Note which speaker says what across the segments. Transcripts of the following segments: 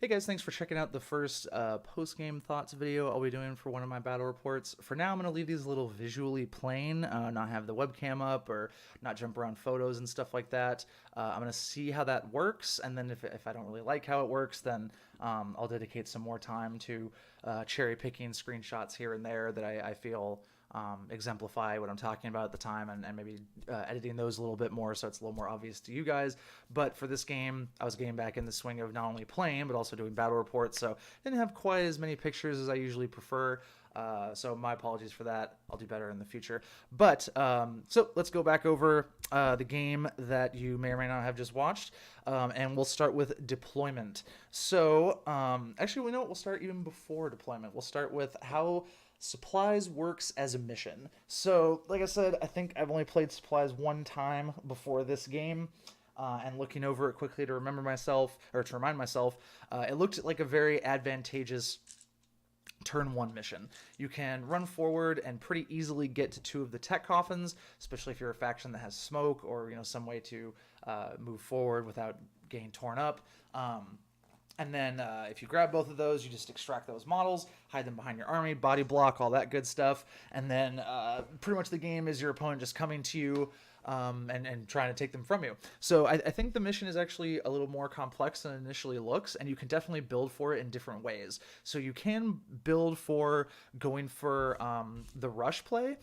Speaker 1: Hey guys, thanks for checking out the first post-game thoughts video I'll be doing for one of my battle reports. For now, I'm going to leave these a little visually plain, not have the webcam up or not jump around photos and stuff like that. I'm going to see how that works, and then if I don't really like how it works, then I'll dedicate some more time to cherry picking screenshots here and there that I feel exemplify what I'm talking about at the time, and maybe editing those a little bit more so it's a little more obvious to you guys. But for this game, I was getting back in the swing of not only playing but also doing battle reports, so didn't have quite as many pictures as I usually prefer. So my apologies for that. I'll do better in the future. But so let's go back over the game that you may or may not have just watched, and we'll start with deployment. So actually, we know what we'll start even before deployment. We'll start with how supplies works as a mission. So like I said, I think I've only played supplies one time before this game. And looking over it quickly to remember myself, or to remind myself, it looked like a very advantageous turn one mission. You can run forward and pretty easily get to two of the tech coffins, especially if you're a faction that has smoke or some way to move forward without getting torn up. And then if you grab both of those, you just extract those models, hide them behind your army, body block, all that good stuff. And then pretty much the game is your opponent just coming to you and trying to take them from you. So I think the mission is actually a little more complex than it initially looks, and you can definitely build for it in different ways. So you can build for going for the rush play,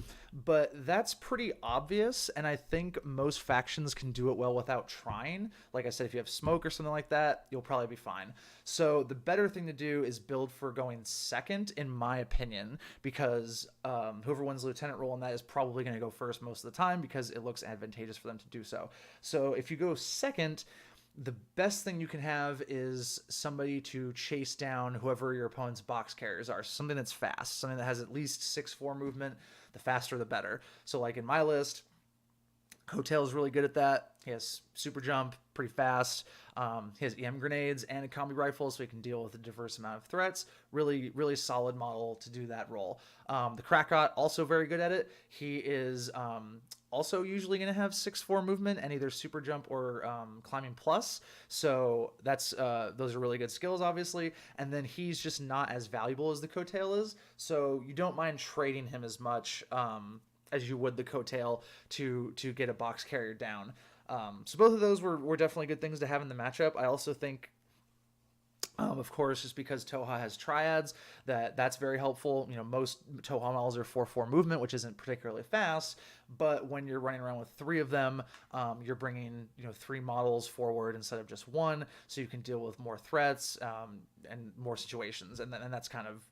Speaker 1: but that's pretty obvious, and I think most factions can do it well without trying. Like I said, if you have smoke or something like that, you'll probably be fine. So the better thing to do is build for going second, in my opinion, because whoever wins the lieutenant role in that is probably going to go first most of the time because it looks advantageous for them to do so. So if you go second, the best thing you can have is somebody to chase down whoever your opponent's box carriers are. Something that's fast, something that has at least 6-4 movement. The faster, the better. So like in my list, Coattail's really good at that. He has super jump, pretty fast. He has EM grenades and a combi rifle, so he can deal with a diverse amount of threats. Really, really solid model to do that role. The Krakot, also very good at it. He is also usually going to have 6-4 movement and either super jump or climbing plus. So that's those are really good skills, obviously. And then he's just not as valuable as the Coattail is, so you don't mind trading him as much as you would the Coattail to get a box carrier down. So both of those were definitely good things to have in the matchup. I also think, of course, just because Toha has triads, that's very helpful. Most Toha models are 4-4 movement, which isn't particularly fast, but when you're running around with 3 of them, you're bringing 3 models forward instead of just 1, so you can deal with more threats and more situations, and that's kind of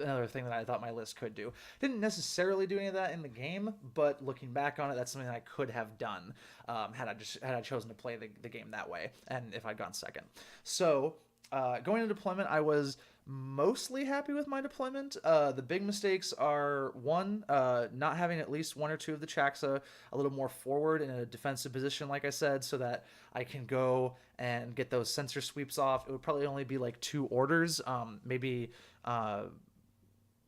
Speaker 1: another thing that I thought my list could do. Didn't necessarily do any of that in the game, but looking back on it, that's something that I could have done had I chosen to play the game that way, and if I'd gone second. So going into deployment, I was mostly happy with my deployment. The big mistakes are, one, not having at least 1 or 2 of the Chaxa a little more forward in a defensive position, like I said, so that I can go and get those sensor sweeps off. It would probably only be like 2 orders, maybe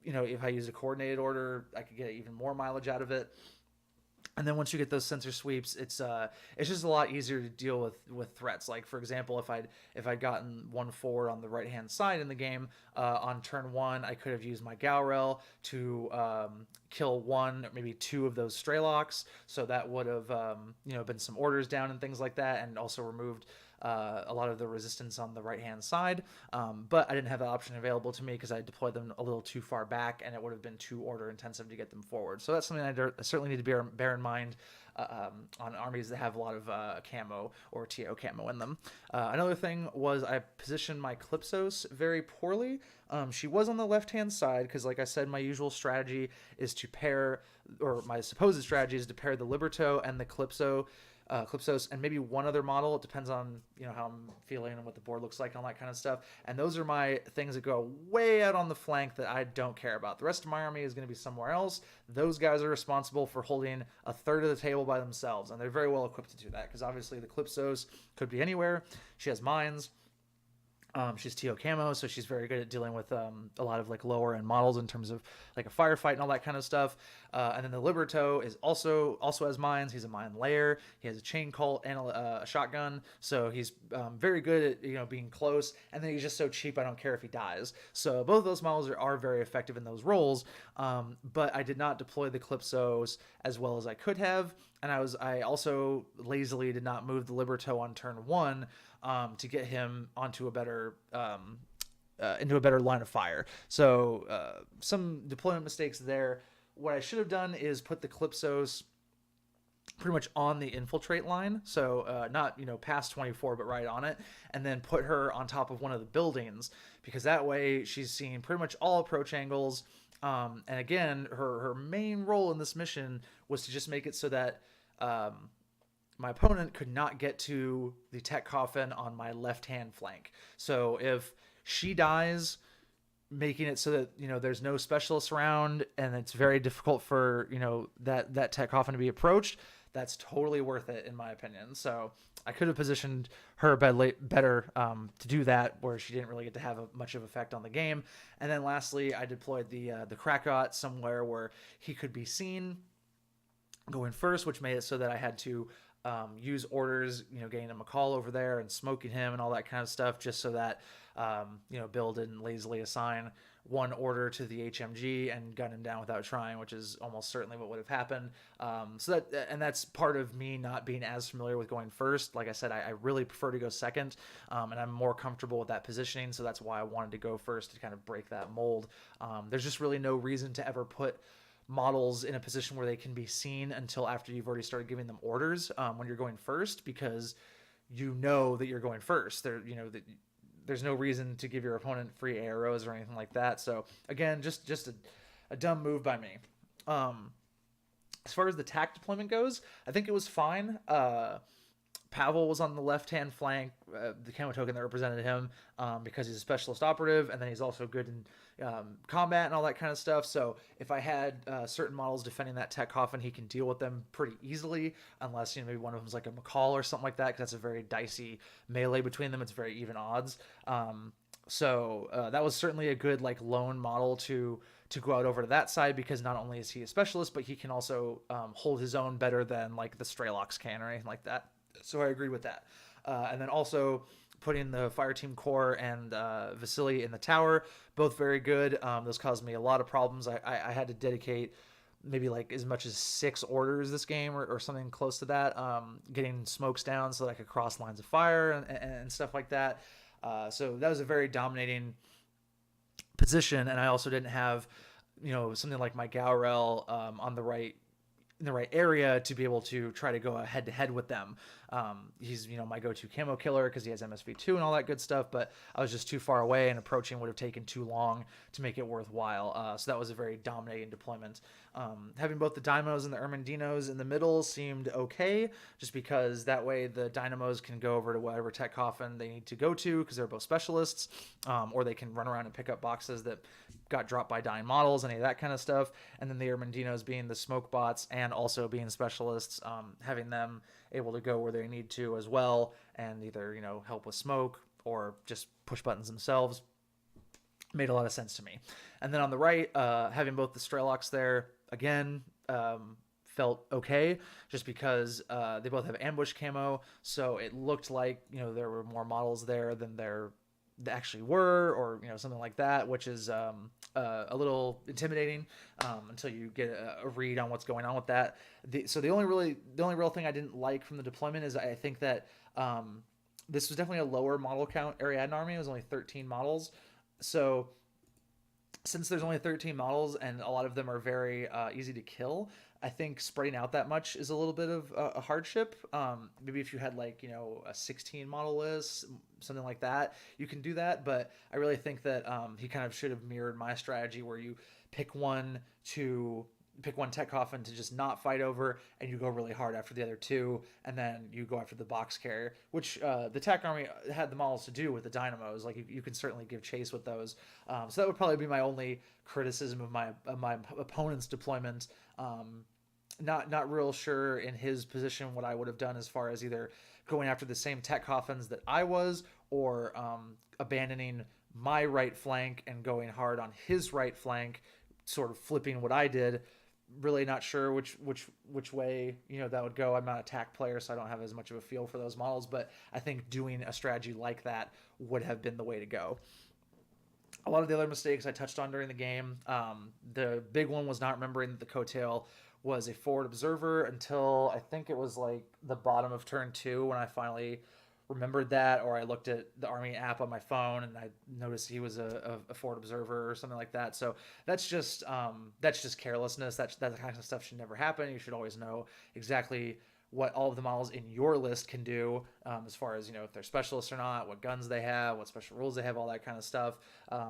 Speaker 1: if I use a coordinated order, I could get even more mileage out of it. And then once you get those sensor sweeps, it's just a lot easier to deal with threats. Like, for example, if I'd gotten 1 forward on the right hand side in the game on turn 1, I could have used my Galrel to kill 1, maybe 2 of those Straylocks. So that would have been some orders down and things like that, and also removed a lot of the resistance on the right hand side, but I didn't have that option available to me because I deployed them a little too far back, and it would have been too order intensive to get them forward. So that's something I certainly need to bear in mind on armies that have a lot of camo or TO camo in them. Another thing was I positioned my Calypsos very poorly. She was on the left hand side because, like I said, my usual strategy is to pair, or my supposed strategy is to pair the Liberto and the Calypsos and maybe 1 other model. It depends on how I'm feeling and what the board looks like and all that kind of stuff. And those are my things that go way out on the flank that I don't care about. The rest of my army is going to be somewhere else. Those guys are responsible for holding a third of the table by themselves, and they're very well equipped to do that because obviously the Calypsos could be anywhere. She has mines. She's TO camo, so she's very good at dealing with a lot of like lower end models in terms of like a firefight and all that kind of stuff. And then the Liberto is also has mines. He's a mine layer. He has a chain colt and a shotgun, so he's very good at being close. And then he's just so cheap. I don't care if he dies. So both of those models are very effective in those roles. But I did not deploy the Calypsos as well as I could have, and I also lazily did not move the Liberto on turn one to get him onto a better into a better line of fire. So some deployment mistakes there. What I should have done is put the Calypsos pretty much on the infiltrate line, so not past 24 but right on it, and then put her on top of one of the buildings, because that way she's seeing pretty much all approach angles. And again, her main role in this mission was to just make it so that my opponent could not get to the tech coffin on my left-hand flank. So if she dies, making it so that there's no specialists around and it's very difficult for that tech coffin to be approached, that's totally worth it in my opinion. So I could have positioned her better to do that, where she didn't really get to have much of effect on the game. And then lastly, I deployed the Krakot somewhere where he could be seen going first, which made it so that I had to use orders, getting a McCall over there and smoking him and all that kind of stuff, just so that Bill didn't lazily assign one order to the HMG and gun him down without trying, which is almost certainly what would have happened. So that's part of me not being as familiar with going first. Like I said, I really prefer to go second, and I'm more comfortable with that positioning, so that's why I wanted to go first, to kind of break that mold. There's just really no reason to ever put models in a position where they can be seen until after you've already started giving them orders when you're going first, because that you're going first. There's no reason to give your opponent free arrows or anything like that. So again, just a dumb move by me. As far as the tac deployment goes, I think it was fine. Pavel was on the left-hand flank, the camo token that represented him, because he's a specialist operative, and then he's also good in combat and all that kind of stuff. So if I had certain models defending that tech coffin, he can deal with them pretty easily, unless maybe one of them's like a McCall or something like that, because that's a very dicey melee between them. It's very even odds. So that was certainly a good lone model to go out over to that side, because not only is he a specialist, but he can also hold his own better than the Strelocks can or anything like that. So I agree with that. And then also putting the fire team core and Vasily in the tower, both very good. Those caused me a lot of problems. I had to dedicate maybe as much as 6 orders this game, or something close to that, getting smokes down so that I could cross lines of fire and stuff like that. So that was a very dominating position, and I also didn't have something like my Gaurel on the right, in the right area, to be able to try to go head to head with them. He's my go-to camo killer because he has MSV2 and all that good stuff, but I was just too far away, and approaching would have taken too long to make it worthwhile. So that was a very dominating deployment. Having both the Dynamos and the Ermendinos in the middle seemed okay, just because that way the Dynamos can go over to whatever tech coffin they need to go to, because they're both specialists, or they can run around and pick up boxes that got dropped by dying models, any of that kind of stuff. And then the Ermendinos being the smoke bots and also being specialists, having them able to go where they need to as well, and either help with smoke or just push buttons themselves, made a lot of sense to me. And then on the right, having both the Strelocks there again felt okay, just because they both have ambush camo, so it looked like there were more models there than there actually were, or something like that, which is a little intimidating until you get a read on what's going on with that. So the only real thing I didn't like from the deployment is I think that this was definitely a lower model count Ariadne army. It was only 13 models. So since there's only 13 models and a lot of them are very easy to kill, I think spreading out that much is a little bit of a hardship. Maybe if you had a 16 model list, something like that, you can do that. But I really think that he kind of should have mirrored my strategy, where you pick one tech coffin to just not fight over, and you go really hard after the other two, and then you go after the box carrier, which the tech army had the models to do with the dynamos. You can certainly give chase with those. So that would probably be my only criticism of my opponent's deployment. not real sure in his position what I would have done as far as either going after the same tech coffins that I was, or abandoning my right flank and going hard on his right flank, sort of flipping what I did. Really not sure which way that would go. I'm not a tac player, so I don't have as much of a feel for those models, but I think doing a strategy like that would have been the way to go. A lot of the other mistakes I touched on during the game. The big one was not remembering that the coattail was a forward observer until I think it was like the bottom of turn 2 when I finally remembered that, or I looked at the army app on my phone and I noticed he was a forward observer or something like that. So that's just carelessness. That kind of stuff should never happen. You should always know exactly what all of the models in your list can do, as far as if they're specialists or not, what guns they have, what special rules they have, all that kind of stuff.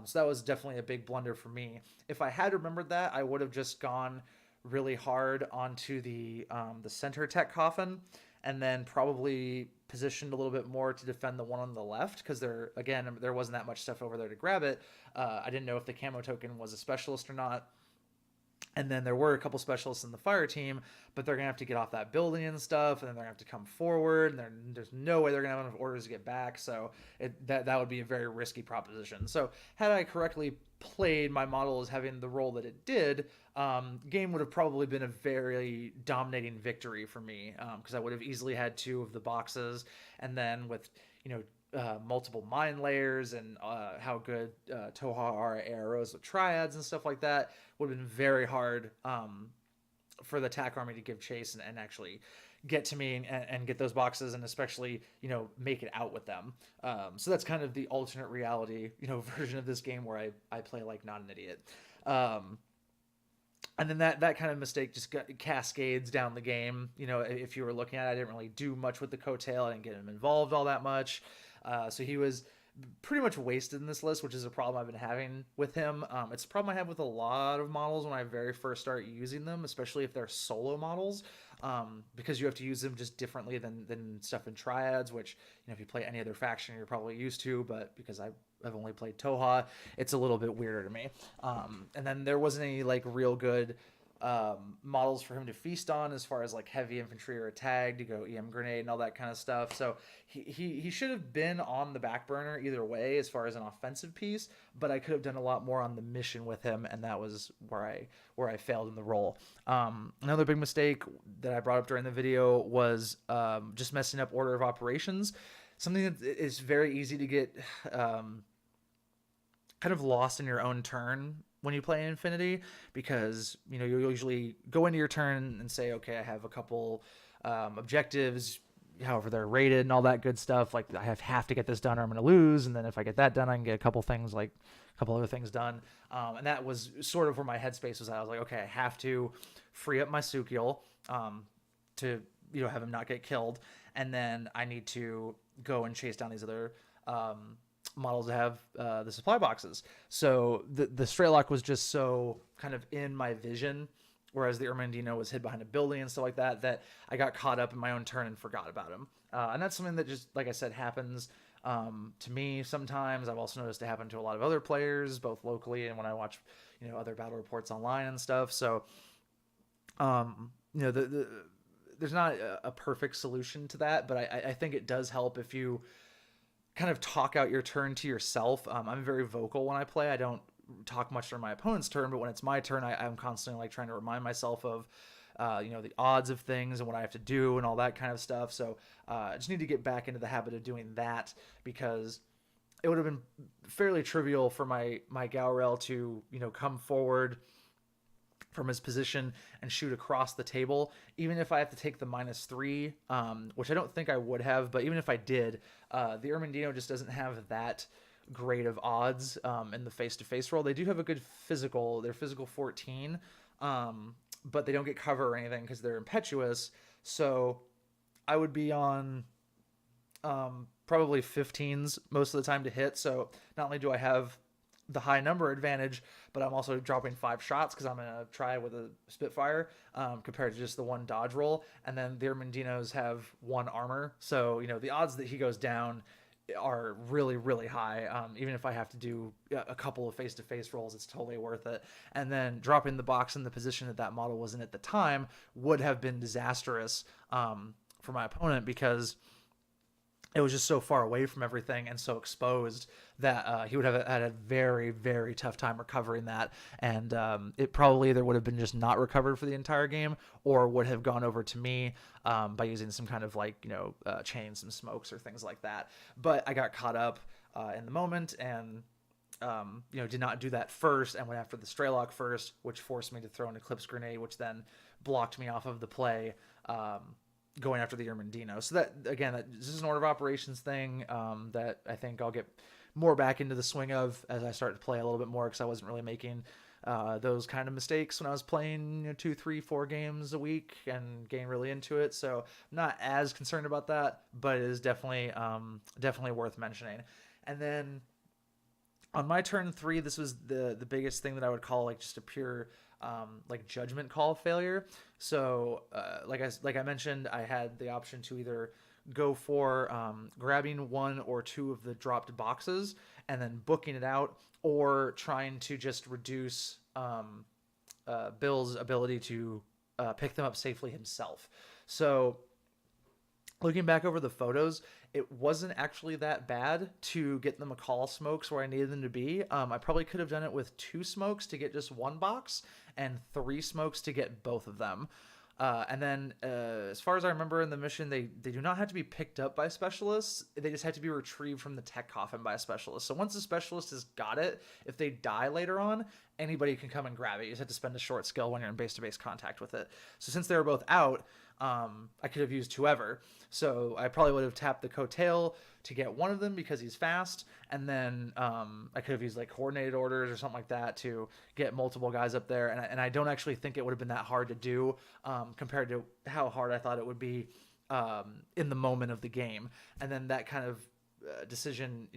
Speaker 1: So that was definitely a big blunder for me. If I had remembered that, I would have just gone really hard onto the center tech coffin, and then probably positioned a little bit more to defend the one on the left, because there wasn't that much stuff over there to grab it. I didn't know if the camo token was a specialist or not. And then there were a couple specialists in the fire team, but they're going to have to get off that building and stuff, and then they're going to have to come forward, and there's no way they're going to have enough orders to get back, so that would be a very risky proposition. So had I correctly played my model as having the role that it did, game would have probably been a very dominating victory for me, because I would have easily had 2 of the boxes, and then with multiple mine layers and how good Toha are arrows with triads and stuff like that, would have been very hard for the attack army to give chase and actually get to me and get those boxes, and especially make it out with them. So that's kind of the alternate reality version of this game where I play like not an idiot. And then that kind of mistake just cascades down the game. If you were looking at it, I didn't really do much with the coattail. I didn't get him involved all that much. So he was pretty much wasted in this list, which is a problem I've been having with him. It's a problem I have with a lot of models when I very first start using them, especially if they're solo models, because you have to use them just differently than stuff in triads, which if you play any other faction you're probably used to, but because I've only played Toha, it's a little bit weirder to me. And then there wasn't any like real good models for him to feast on as far as like heavy infantry or a tag to go EM grenade and all that kind of stuff. So he should have been on the back burner either way as far as an offensive piece, but I could have done a lot more on the mission with him, and that was where I failed in the role. Another big mistake that I brought up during the video was just messing up order of operations. Something that is very easy to get kind of lost in your own turn when you play Infinity, because you'll usually go into your turn and say, okay, I have a couple objectives, however they're rated and all that good stuff, like I have to get this done or I'm going to lose, and then if I get that done I can get a couple other things done, and that was sort of where my headspace was at. I was like, okay, I have to free up my Sukiel to have him not get killed, and then I need to go and chase down these other models that have the supply boxes. So the Straylock was just so kind of in my vision, whereas the Irmandino was hid behind a building and stuff like that, that I got caught up in my own turn and forgot about him. And that's something that just, like I said, happens to me sometimes. I've also noticed it happen to a lot of other players, both locally and when I watch other battle reports online and stuff. So there's not a perfect solution to that, but I think it does help if you kind of talk out your turn to yourself. I'm very vocal when I play. I don't talk much during my opponent's turn, but when it's my turn, I'm constantly like trying to remind myself of the odds of things and what I have to do and all that kind of stuff. So I just need to get back into the habit of doing that, because it would have been fairly trivial for my Gaurel to come forward from his position and shoot across the table, even if I have to take the -3, which I don't think I would have, but even if I did, the Irmandino just doesn't have that great of odds in the face-to-face roll. They do have a good physical. They're physical 14, but they don't get cover or anything because they're impetuous. So I would be on probably 15s most of the time to hit. So not only do I have the high number advantage, but I'm also dropping 5 shots because I'm going to try with a Spitfire compared to just the 1 dodge roll. And then the Irmandinos have 1 armor. So, the odds that he goes down are really, really high. Even if I have to do a couple of face-to-face rolls, it's totally worth it. And then dropping the box in the position that that model was in at the time would have been disastrous for my opponent, because it was just so far away from everything and so exposed that he would have had a very, very tough time recovering that. And it probably either would have been just not recovered for the entire game, or would have gone over to me by using some kind of chain, some smokes or things like that. But I got caught up in the moment, and did not do that first, and went after the Straylock first, which forced me to throw an Eclipse Grenade, which then blocked me off of the play, going after the Irmandino. So that, again, this is an order of operations thing that I think I'll get more back into the swing of as I start to play a little bit more, because I wasn't really making those kind of mistakes when I was playing 2, 3, 4 games a week and getting really into it. So I'm not as concerned about that, but it is definitely worth mentioning. And then on my turn 3, this was the biggest thing that I would call just a pure judgment call failure. So like I mentioned, I had the option to either go for grabbing 1 or 2 of the dropped boxes and then booking it out, or trying to just reduce Bill's ability to pick them up safely himself. So looking back over the photos, it wasn't actually that bad to get the McCall smokes where I needed them to be. I probably could have done it with 2 smokes to get just 1 box, and 3 smokes to get both of them. And then as far as I remember in the mission, they do not have to be picked up by specialists. They just have to be retrieved from the tech coffin by a specialist. So once the specialist has got it, if they die later on, anybody can come and grab it. You just have to spend a short skill when you're in base-to-base contact with it. So since they were both out, I could have used whoever. So I probably would have tapped the coattail to get one of them because he's fast, and then I could have used coordinated orders or something like that to get multiple guys up there. And I don't actually think it would have been that hard to do compared to how hard I thought it would be in the moment of the game. And then that kind of decision,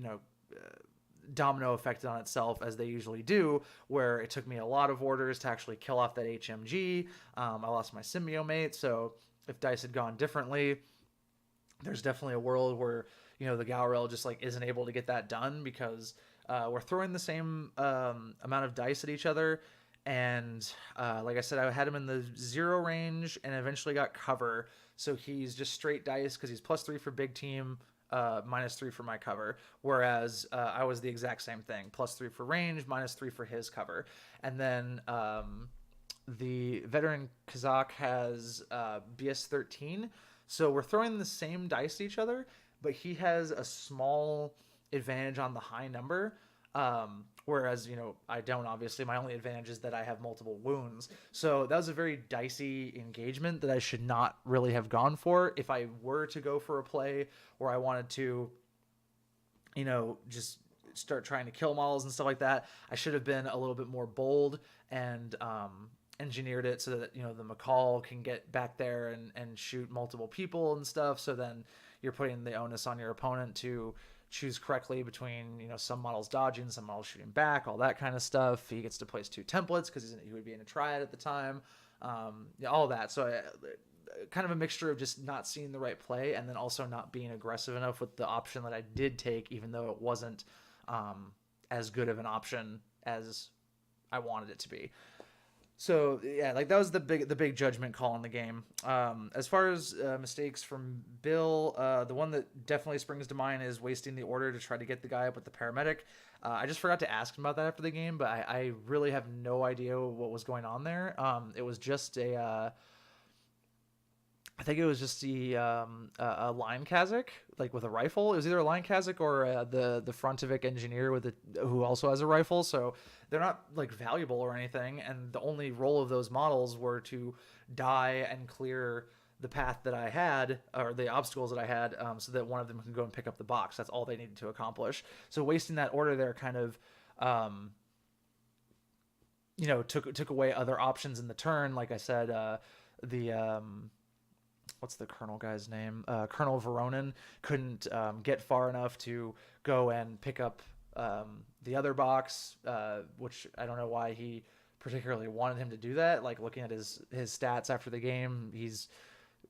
Speaker 1: domino affected on itself, as they usually do, where it took me a lot of orders to actually kill off that HMG. I lost my Symbiont mate, so if dice had gone differently, there's definitely a world where the Galrel just isn't able to get that done, because we're throwing the same amount of dice at each other. And like I said, I had him in the 0 range and eventually got cover, so he's just straight dice because he's +3 for big team, -3 for my cover, whereas I was the exact same thing, +3 for range, -3 for his cover. And then the veteran Kazakh has BS13, so we're throwing the same dice to each other, but he has a small advantage on the high number, whereas I don't. Obviously, my only advantage is that I have multiple wounds. So that was a very dicey engagement that I should not really have gone for. If I were to go for a play where I wanted to just start trying to kill models and stuff like that, I should have been a little bit more bold and engineered it so that the McCall can get back there and shoot multiple people and stuff. So then you're putting the onus on your opponent to choose correctly between some models dodging, some models shooting back, all that kind of stuff. He gets to place 2 templates because he would be in a triad at the time, all that. So kind of a mixture of just not seeing the right play, and then also not being aggressive enough with the option that I did take, even though it wasn't as good of an option as I wanted it to be. So yeah, that was the big judgment call in the game. As far as mistakes from Bill, the one that definitely springs to mind is wasting the order to try to get the guy up with the paramedic. I just forgot to ask him about that after the game, but I really have no idea what was going on there. It was just I think it was just a line Kazakh, with a rifle. It was either a line Kazakh or the Frontovic engineer who also has a rifle. So they're not valuable or anything. And the only role of those models were to die and clear the path that I had, or the obstacles that I had, so that one of them can go and pick up the box. That's all they needed to accomplish. So wasting that order there kind of, took away other options in the turn. Like I said, what's the Colonel guy's name? Colonel Veronin couldn't get far enough to go and pick up the other box, which I don't know why he particularly wanted him to do that. Looking at his stats after the game, he's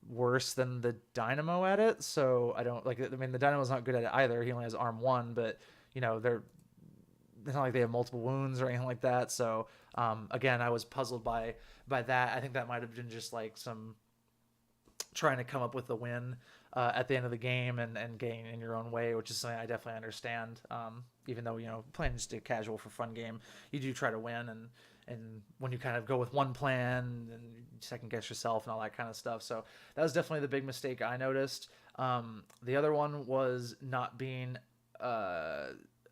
Speaker 1: worse than the Dynamo at it. So I don't like. I mean, the Dynamo's not good at it either. He only has arm one, but they're it's not like they have multiple wounds or anything like that. So again, I was puzzled by that. I think that might have been just like some trying to come up with the win at the end of the game and gain in your own way, which is something I definitely understand. Even though playing just a casual for fun game, you do try to win, and when you kind of go with one plan and second guess yourself and all that kind of stuff. So that was definitely the big mistake I noticed. The other one was not being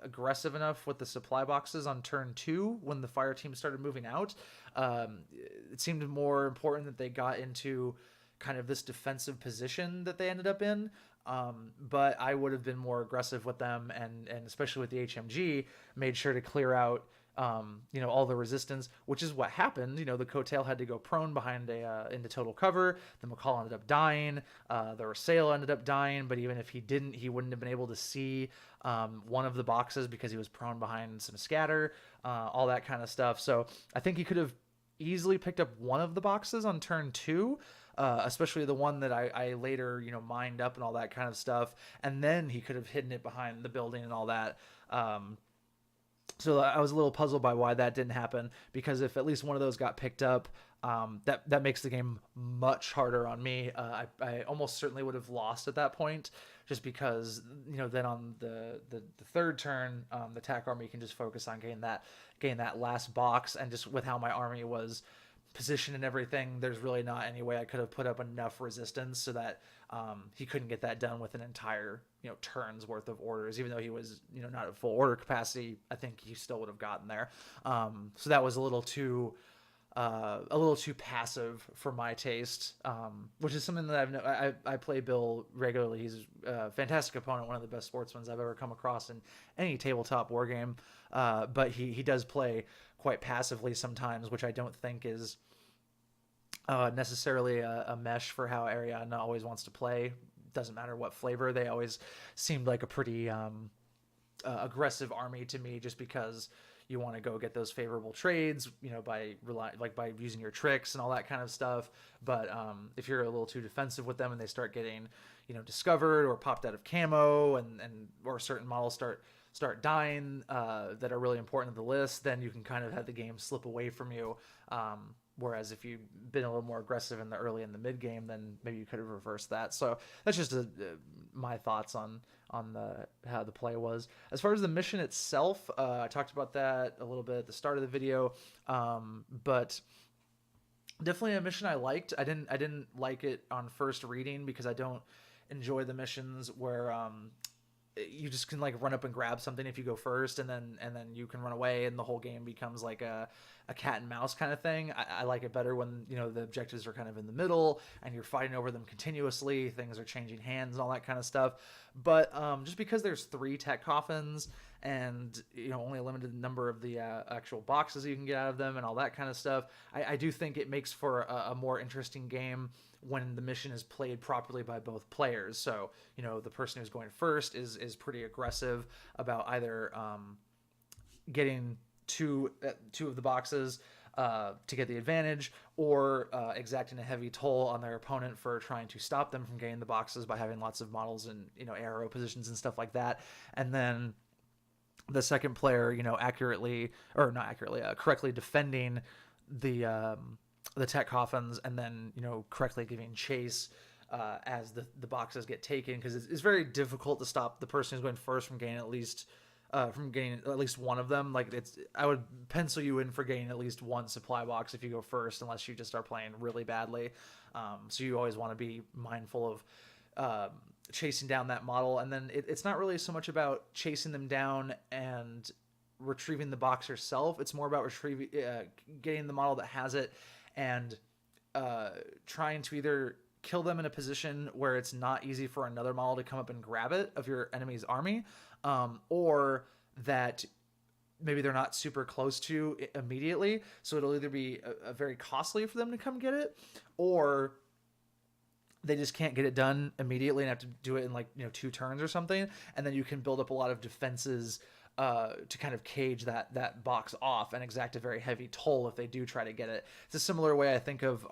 Speaker 1: aggressive enough with the supply boxes on turn 2 when the fire team started moving out. It seemed more important that they got into kind of this defensive position that they ended up in. But I would have been more aggressive with them, and especially with the HMG, made sure to clear out all the resistance, which is what happened. The Coattail had to go prone behind into total cover. The McCall ended up dying. The Rosale ended up dying, but even if he didn't, he wouldn't have been able to see one of the boxes because he was prone behind some scatter, all that kind of stuff. So I think he could have easily picked up one of the boxes on turn 2. Especially the one that I later, mined up and all that kind of stuff. And then he could have hidden it behind the building and all that. So I was a little puzzled by why that didn't happen, because if at least one of those got picked up, that makes the game much harder on me. I almost certainly would have lost at that point, just because, then on the third turn, the attack army can just focus on getting that last box. And just with how my army was position and everything, there's really not any way I could have put up enough resistance so that he couldn't get that done with an entire turns worth of orders. Even though he was not at full order capacity, I think he still would have gotten there. So that was a little too passive for my taste, which is something that I play Bill regularly. He's a fantastic opponent, one of the best sportsmen I've ever come across in any tabletop war game. But he does play quite passively sometimes, which I don't think is necessarily a mesh for how Ariadna always wants to play. Doesn't matter what flavor, they always seemed like a pretty aggressive army to me, just because you want to go get those favorable trades, by using your tricks and all that kind of stuff. But if you're a little too defensive with them and they start getting, discovered or popped out of camo, or certain models start dying that are really important to the list, then you can kind of have the game slip away from you. Whereas if you've been a little more aggressive in the early and the mid game, then maybe you could have reversed that. So that's just my thoughts on how the play was. As far as the mission itself, I talked about that a little bit at the start of the video, but definitely a mission I liked. I didn't like it on first reading because I don't enjoy the missions where you just can run up and grab something if you go first, and then you can run away and the whole game becomes like a cat and mouse kind of thing. I like it better when the objectives are kind of in the middle and you're fighting over them continuously. Things are changing hands and all that kind of stuff. But just because there's 3 tech coffins and only a limited number of the actual boxes you can get out of them and all that kind of stuff, I do think it makes for a more interesting game when the mission is played properly by both players. So the person who's going first is pretty aggressive about either getting two of the boxes to get the advantage, or exacting a heavy toll on their opponent for trying to stop them from getting the boxes by having lots of models in arrow positions and stuff like that. And then the second player correctly defending the tech coffins, and then correctly giving chase as the boxes get taken, because it's very difficult to stop the person who's going first from getting at least one of them. I would pencil you in for getting at least one supply box if you go first, unless you just start playing really badly. So you always want to be mindful of chasing down that model. And then it's not really so much about chasing them down and retrieving the box yourself. It's more about getting the model that has it and trying to either kill them in a position where it's not easy for another model to come up and grab it of your enemy's army, or that maybe they're not super close to it immediately, so it'll either be a very costly for them to come get it, or they just can't get it done immediately and have to do it in 2 turns or something, and then you can build up a lot of defenses to kind of cage that box off and exact a very heavy toll if they do try to get it. It's a similar way I think of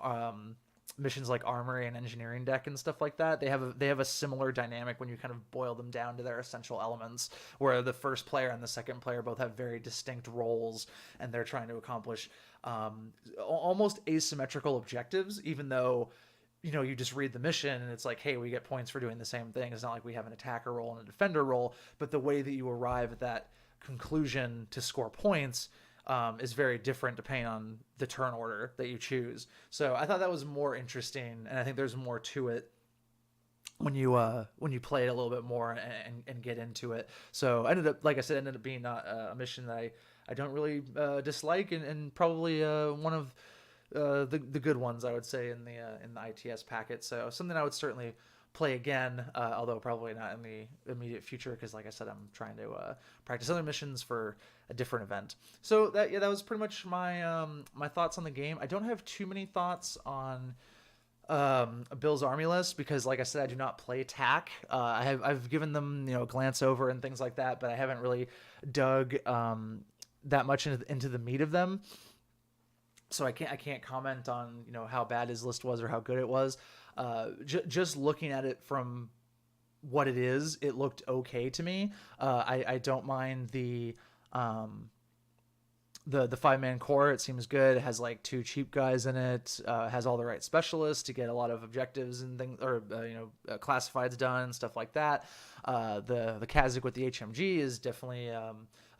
Speaker 1: missions like armory and engineering deck and stuff like that. They have a similar dynamic when you kind of boil them down to their essential elements, where the first player and the second player both have very distinct roles, and they're trying to accomplish almost asymmetrical objectives, even though you just read the mission and it's like, hey, we get points for doing the same thing. It's not like we have an attacker role and a defender role, but the way that you arrive at that conclusion to score points is very different depending on the turn order that you choose. So I thought that was more interesting, and I think there's more to it when you play it a little bit more and get into it. So ended up, like I said, ended up being a mission that I don't really dislike, and probably one of the good ones, I would say, in the ITS packet. So something I would certainly play again, although probably not in the immediate future, because like I said, I'm trying to practice other missions for a different event. So that was pretty much my my thoughts on the game. I don't have too many thoughts on Bill's army list, because like I said, I do not play TAC. I've given them a glance over and things like that, but I haven't really dug that much into the meat of them. So I can't comment on how bad his list was or how good it was. Just looking at it from what it is, it looked okay to me. I don't mind the 5-man core. It seems good. It has like 2 cheap guys in it. Has all the right specialists to get a lot of objectives and things, or classifieds done, stuff like that. The Kazakh with the HMG is definitely a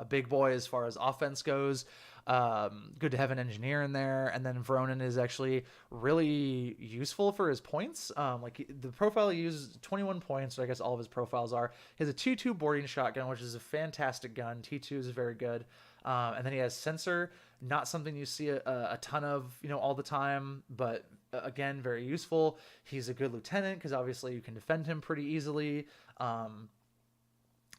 Speaker 1: big boy as far as offense goes. Good to have an engineer in there, and then Veronin is actually really useful for his points. Like the profile he uses 21 points, so I guess all of his profiles are. He has a 2-2 boarding shotgun, which is a fantastic gun. T2 is very good. And then he has sensor, not something you see a ton of all the time, but again, very useful. He's a good lieutenant because obviously you can defend him pretty easily.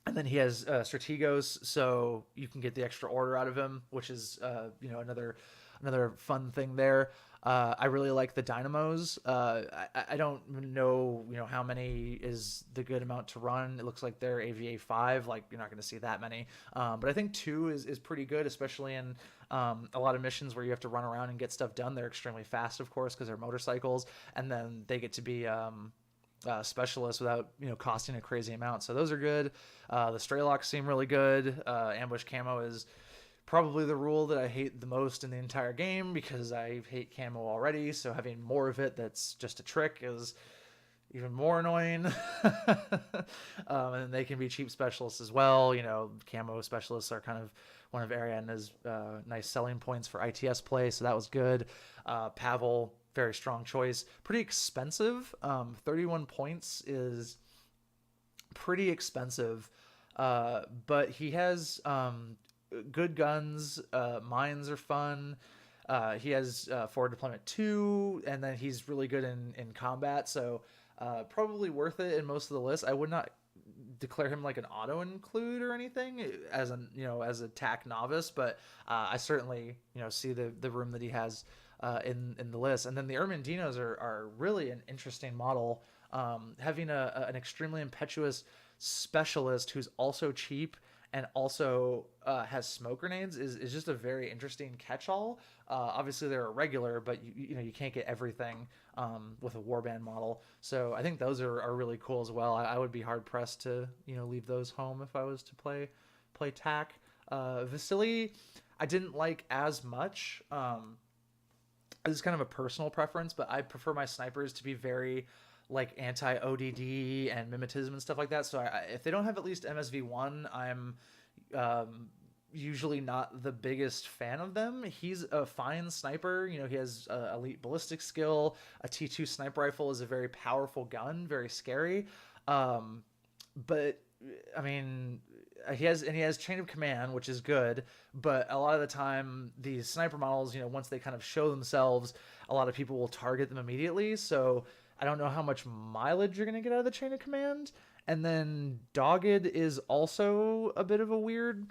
Speaker 1: And then he has Strategos, so you can get the extra order out of him, which is another fun thing there. I really like the dynamos. I don't know how many is the good amount to run. It looks like they're AVA 5. Like you're not going to see that many, but I think 2 is pretty good, especially in a lot of missions where you have to run around and get stuff done. They're extremely fast, of course, because they're motorcycles, and then they get to be specialists without costing a crazy amount. So those are good. The Straylocks seem really good. Ambush camo is probably the rule that I hate the most in the entire game, because I hate camo already, so having more of it that's just a trick is even more annoying. And they can be cheap specialists as well. Camo specialists are kind of one of Ariadna's nice selling points for ITS play, so that was good. Pavel, very strong choice. Pretty expensive. 31 points is pretty expensive, but he has good guns. Mines are fun. He has forward deployment 2, and then he's really good in combat, so probably worth it in most of the list. I would not declare him like an auto include or anything as a TAC novice, but I certainly see the room that he has in the list. And then the Irmandinos are really an interesting model. Having an extremely impetuous specialist who's also cheap and also has smoke grenades is just a very interesting catch-all. Obviously they're irregular, but you can't get everything with a warband model. So I think those are really cool as well. I would be hard pressed to leave those home if I was to play TAC. Vasily, I didn't like as much. This is kind of a personal preference, but I prefer my snipers to be very like anti-ODD and mimetism and stuff like that. So if they don't have at least MSV1, I'm usually not the biggest fan of them. He's a fine sniper. He has elite ballistic skill. A T2 sniper rifle is a very powerful gun, very scary. But I mean, he has chain of command, which is good, but a lot of the time these sniper models, once they kind of show themselves, a lot of people will target them immediately. So I don't know how much mileage you're going to get out of the chain of command. And then Dogged is also a bit of a weird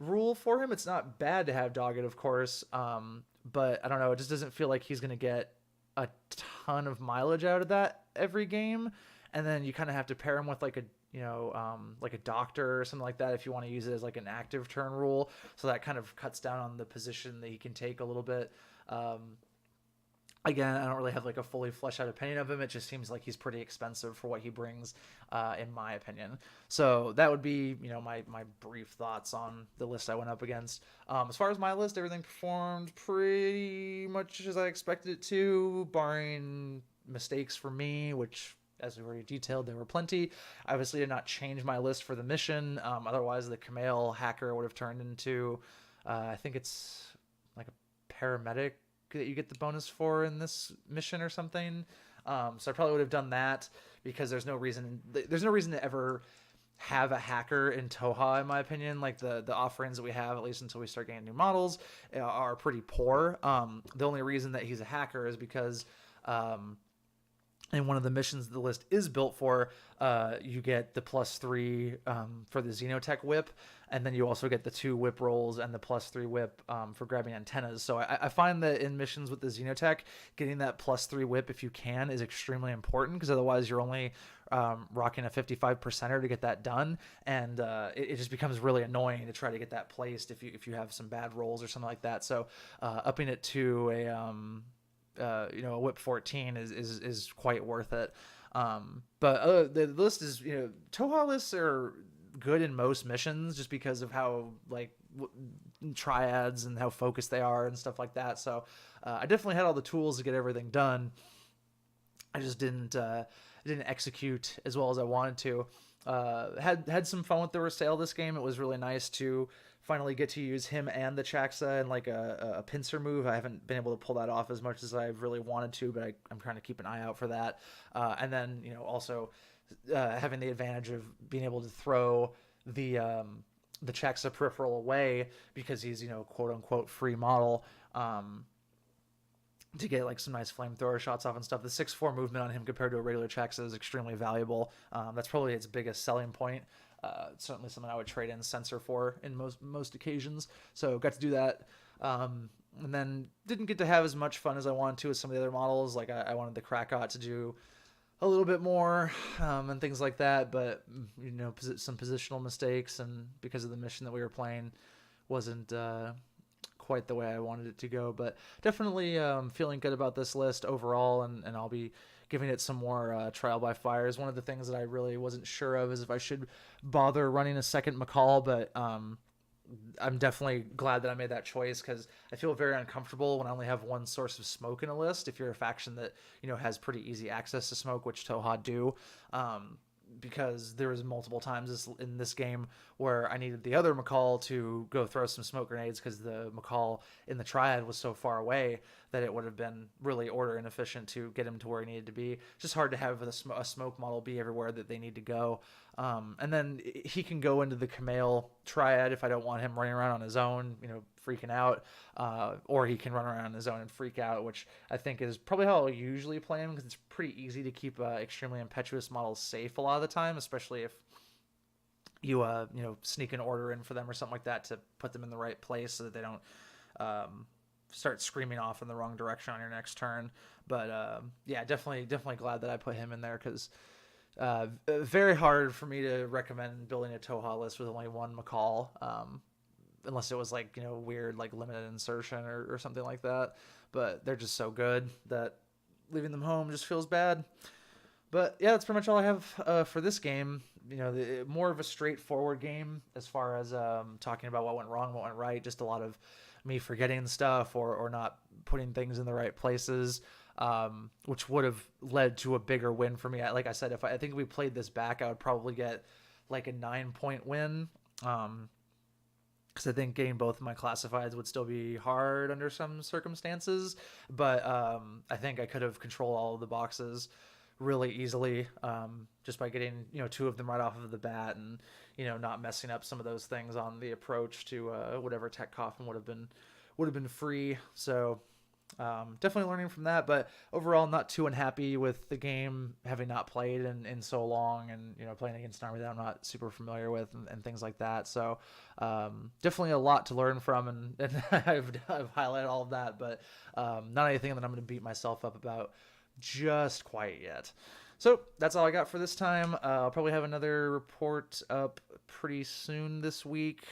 Speaker 1: rule for him. It's not bad to have Dogged, of course, but I don't know. It just doesn't feel like he's going to get a ton of mileage out of that every game. And then you kind of have to pair him with like a doctor or something like that if you want to use it as like an active turn rule. So that kind of cuts down on the position that he can take a little bit. Again, I don't really have like a fully fleshed out opinion of him. It just seems like he's pretty expensive for what he brings, in my opinion. So that would be, my brief thoughts on the list I went up against. As far as my list, everything performed pretty much as I expected it to, barring mistakes for me, which, as we already detailed, there were plenty. I obviously did not change my list for the mission. Otherwise, the Kamel hacker would have turned into, I think it's like a paramedic that you get the bonus for in this mission or something. So I probably would have done that, because there's no reason to ever have a hacker in Toha, in my opinion. Like the offerings that we have, at least until we start getting new models, are pretty poor. The only reason that he's a hacker is because in one of the missions the list is built for, you get the +3 for the Xenotech whip, and then you also get the 2 whip rolls and the +3 whip for grabbing antennas. So I find that in missions with the Xenotech, getting that +3 whip, if you can, is extremely important, because otherwise you're only rocking a 55%er to get that done, and it just becomes really annoying to try to get that placed if you have some bad rolls or something like that. So upping it to a whip 14 is quite worth it. But the list is, Toha lists are good in most missions, just because of how triads and how focused they are and stuff like that. So I definitely had all the tools to get everything done. I just didn't execute as well as I wanted to. Had some fun with the Rassail this game. It was really nice to finally get to use him and the Chaxa in like a pincer move. I haven't been able to pull that off as much as I've really wanted to, but I'm trying to keep an eye out for that. And then, also having the advantage of being able to throw the Chaxa peripheral away, because he's, quote unquote free model, to get like some nice flamethrower shots off and stuff. The 6'4" movement on him compared to a regular Chaxa is extremely valuable. That's probably its biggest selling point. Certainly something I would trade in sensor for in most occasions. So got to do that. And then didn't get to have as much fun as I wanted to with some of the other models. Like I wanted the Krakot to do a little bit more, and things like that. But, some positional mistakes, and because of the mission that we were playing wasn't quite the way I wanted it to go. But definitely feeling good about this list overall, and I'll be giving it some more trial by fires. One of the things that I really wasn't sure of is if I should bother running a second McCall, but I'm definitely glad that I made that choice, because I feel very uncomfortable when I only have one source of smoke in a list. If you're a faction that, has pretty easy access to smoke, which Toha do, because there was multiple times in this game where I needed the other McCall to go throw some smoke grenades, because the McCall in the triad was so far away that it would have been really order inefficient to get him to where he needed to be. It's just hard to have a smoke model be everywhere that they need to go. And then he can go into the Kamel triad if I don't want him running around on his own, freaking out, or he can run around on his own and freak out, which I think is probably how I'll usually play him, because it's pretty easy to keep extremely impetuous models safe a lot of the time, especially if you sneak an order in for them or something like that to put them in the right place so that they don't start screaming off in the wrong direction on your next turn. But yeah, definitely glad that I put him in there, because very hard for me to recommend building a Toha list with only one McCall, unless it was like, weird, like limited insertion or something like that. But they're just so good that leaving them home just feels bad. But yeah, that's pretty much all I have for this game. More of a straightforward game as far as talking about what went wrong, what went right. Just a lot of me forgetting stuff or not putting things in the right places, which would have led to a bigger win for me. Like I said, I think if we played this back, I would probably get like a 9-point win. Because I think getting both of my classifieds would still be hard under some circumstances. But I think I could have controlled all of the boxes really easily, just by getting 2 of them right off of the bat, and not messing up some of those things on the approach to whatever tech coffin would have been free. So definitely learning from that, but overall not too unhappy with the game, having not played in so long, and playing against an army that I'm not super familiar with, and things like that. So definitely a lot to learn from, and I've highlighted all of that, but not anything that I'm going to beat myself up about just quite yet. So that's all I got for this time. I'll probably have another report up pretty soon this week,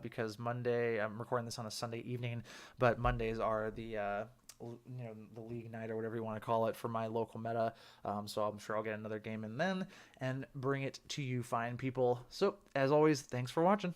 Speaker 1: because Monday, I'm recording this on a Sunday evening, but Mondays are the the league night or whatever you want to call it for my local meta. So I'm sure I'll get another game in then and bring it to you fine people. So as always, thanks for watching.